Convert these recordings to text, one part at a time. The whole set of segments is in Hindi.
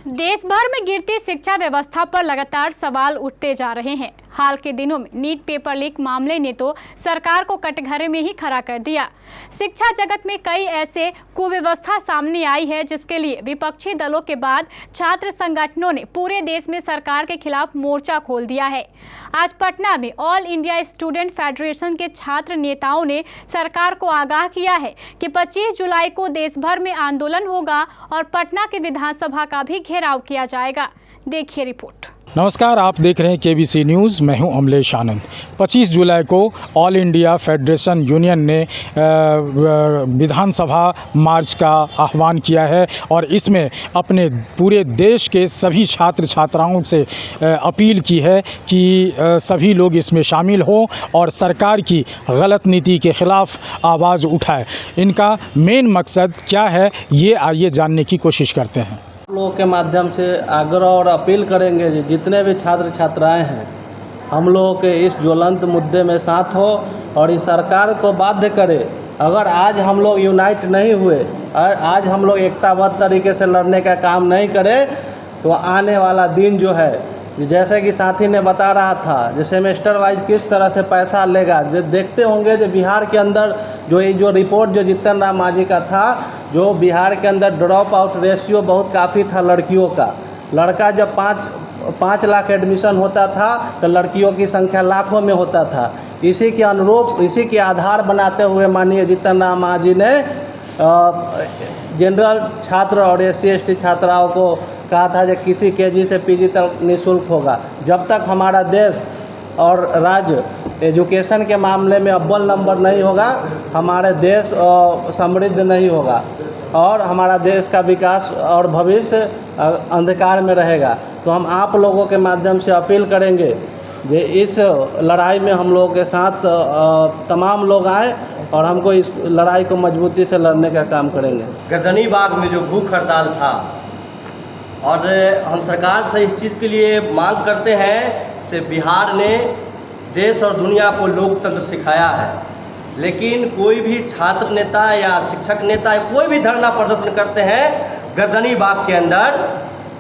देश भर में गिरती शिक्षा व्यवस्था पर लगातार सवाल उठते जा रहे हैं। हाल के दिनों में नीट पेपर लीक मामले ने तो सरकार को कटघरे में ही खड़ा कर दिया। शिक्षा जगत में कई ऐसे कुव्यवस्था सामने आई है जिसके लिए विपक्षी दलों के बाद छात्र संगठनों ने पूरे देश में सरकार के खिलाफ मोर्चा खोल दिया है। आज पटना में ऑल इंडिया स्टूडेंट फेडरेशन के छात्र नेताओं ने सरकार को आगाह किया है कि 25 जुलाई को देश भर में आंदोलन होगा और पटना के विधानसभा का भी घेराव किया जाएगा। देखिए रिपोर्ट। नमस्कार, आप देख रहे हैं केबीसी न्यूज़। मैं हूं अमलेश आनंद। 25 जुलाई को ऑल इंडिया फेडरेशन यूनियन ने विधानसभा मार्च का आह्वान किया है और इसमें अपने पूरे देश के सभी छात्र छात्राओं से अपील की है कि सभी लोग इसमें शामिल हों और सरकार की गलत नीति के ख़िलाफ़ आवाज़ उठाएं। इनका मेन मकसद क्या है, ये आइए जानने की कोशिश करते हैं। लोगों के माध्यम से आग्रह और अपील करेंगे कि जितने भी छात्र छात्राएं हैं, हम लोगों के इस ज्वलंत मुद्दे में साथ हो और इस सरकार को बाध्य करे। अगर आज हम लोग यूनाइट नहीं हुए, आज हम लोग एकताबद्ध तरीके से लड़ने का काम नहीं करें, तो आने वाला दिन जो है, जैसे कि साथी ने बता रहा था, जो सेमेस्टर वाइज किस तरह से पैसा लेगा, जो देखते होंगे जो बिहार के अंदर जो रिपोर्ट जो जीतन राम मांझी का था, जो बिहार के अंदर ड्रॉप आउट रेशियो बहुत काफ़ी था लड़कियों का। लड़का जब 5 लाख एडमिशन होता था तो लड़कियों की संख्या लाखों में होता था। इसी के अनुरूप, इसी के आधार बनाते हुए माननीय जीतन राम मांझी ने जनरल छात्र और SC ST छात्राओं को कहा था कि किसी KG से PG तक निःशुल्क होगा। जब तक हमारा देश और राज्य एजुकेशन के मामले में अव्वल नंबर नहीं होगा, हमारे देश समृद्ध नहीं होगा और हमारा देश का विकास और भविष्य अंधकार में रहेगा। तो हम आप लोगों के माध्यम से अपील करेंगे कि इस लड़ाई में हम लोगों के साथ तमाम लोग आए और हमको इस लड़ाई को मजबूती से लड़ने का काम करेंगे। गर्दनी बाग में जो भूख हड़ताल था, और हम सरकार से इस चीज़ के लिए मांग करते हैं से बिहार ने देश और दुनिया को लोकतंत्र सिखाया है, लेकिन कोई भी छात्र नेता या शिक्षक नेता या कोई भी धरना प्रदर्शन करते हैं गर्दनी बाग के अंदर,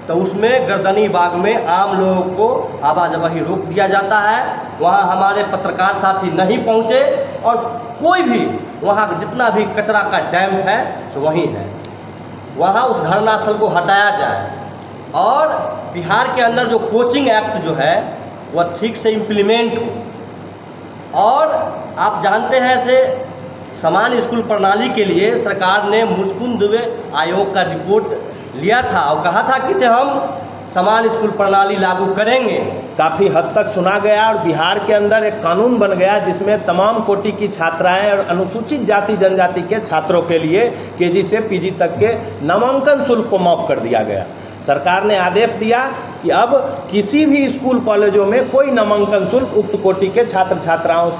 तो उसमें गर्दनी बाग में आम लोगों को आवाजाही रोक दिया जाता है। वहाँ हमारे पत्रकार साथी नहीं पहुँचे और कोई भी वहाँ जितना भी कचरा का डैम है तो वहीं है, वहाँ उस धरना स्थल को हटाया जाए और बिहार के अंदर जो कोचिंग एक्ट जो है वह ठीक से इम्प्लीमेंट हो। और आप जानते हैं से समान स्कूल प्रणाली के लिए सरकार ने मुचकुंद दुबे आयोग का रिपोर्ट लिया था और कहा था कि से हम समान स्कूल प्रणाली लागू करेंगे। काफ़ी हद तक सुना गया और बिहार के अंदर एक कानून बन गया जिसमें तमाम कोटि की छात्राएं और अनुसूचित जाति जनजाति के छात्रों के लिए KG से PG तक के नामांकन शुल्क को माफ़ कर दिया गया। सरकार ने आदेश दिया कि अब किसी भी स्कूल कॉलेजों में कोई नामांकन शुल्क उक्त कोटि के छात्र छात्राओं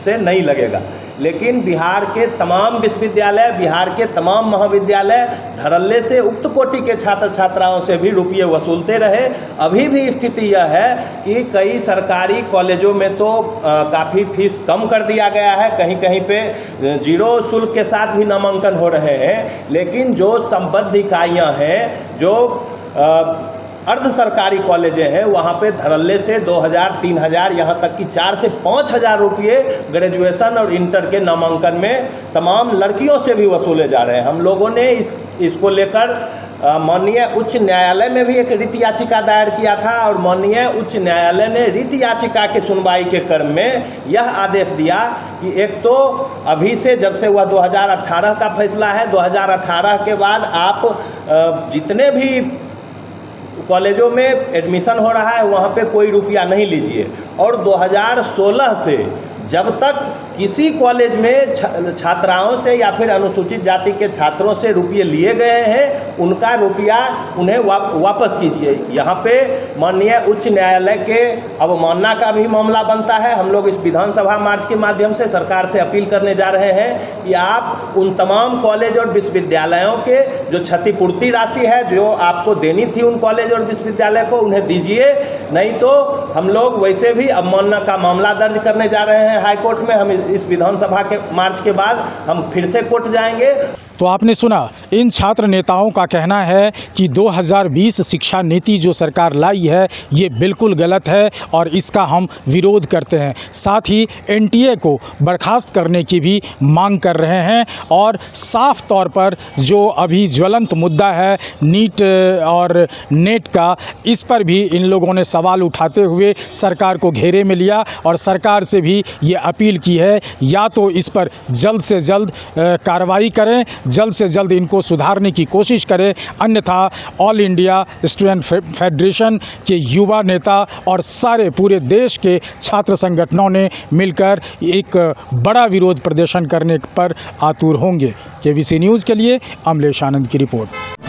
से नहीं लगेगा। लेकिन बिहार के तमाम विश्वविद्यालय, बिहार के तमाम महाविद्यालय धड़ल्ले से उक्त कोटि के छात्र छात्राओं से भी रुपये वसूलते रहे। अभी भी स्थिति यह है कि कई सरकारी कॉलेजों में तो काफ़ी फीस कम कर दिया गया है, कहीं कहीं पे 0 शुल्क के साथ भी नामांकन हो रहे हैं। लेकिन जो संबद्ध इकाइयाँ हैं, जो अर्ध सरकारी कॉलेजें हैं, वहाँ पे धड़ल्ले से 2000, 3000, यहाँ तक कि 4 से 5000 रुपये ग्रेजुएशन और इंटर के नामांकन में तमाम लड़कियों से भी वसूले जा रहे हैं। हम लोगों ने इसको लेकर माननीय उच्च न्यायालय में भी एक रिट याचिका दायर किया था और माननीय उच्च न्यायालय ने रिट याचिका के सुनवाई के क्रम में यह आदेश दिया कि एक तो अभी से, जब से वह 2018 का फैसला है, 2018 के बाद आप जितने भी कॉलेजों में एडमिशन हो रहा है वहाँ पे कोई रुपया नहीं लीजिए। और 2016 से जब तक किसी कॉलेज में छात्राओं से या फिर अनुसूचित जाति के छात्रों से रुपये लिए गए हैं, उनका रुपया उन्हें वापस कीजिए। यहाँ पे माननीय उच्च न्यायालय के अवमानना का भी मामला बनता है। हम लोग इस विधानसभा मार्च के माध्यम से सरकार से अपील करने जा रहे हैं कि आप उन तमाम कॉलेज और विश्वविद्यालयों के जो क्षतिपूर्ति राशि है जो आपको देनी थी उन कॉलेज और विश्वविद्यालय को, उन्हें दीजिए। नहीं तो हम लोग वैसे भी अवमानना का मामला दर्ज करने जा रहे हैं हाई कोर्ट में। हम इस विधानसभा के मार्च के बाद हम फिर से कोर्ट जाएंगे। तो आपने सुना, इन छात्र नेताओं का कहना है कि 2020 शिक्षा नीति जो सरकार लाई है ये बिल्कुल गलत है और इसका हम विरोध करते हैं। साथ ही एनटीए को बर्खास्त करने की भी मांग कर रहे हैं और साफ तौर पर जो अभी ज्वलंत मुद्दा है नीट और नेट का, इस पर भी इन लोगों ने सवाल उठाते हुए सरकार को घेरे में लिया और सरकार से भी ये अपील की है या तो इस पर जल्द से जल्द कार्रवाई करें, जल्द से जल्द इनको सुधारने की कोशिश करें, अन्यथा ऑल इंडिया स्टूडेंट फेडरेशन के युवा नेता और सारे पूरे देश के छात्र संगठनों ने मिलकर एक बड़ा विरोध प्रदर्शन करने पर आतुर होंगे। केवीसी न्यूज़ के लिए अमलेश आनंद की रिपोर्ट।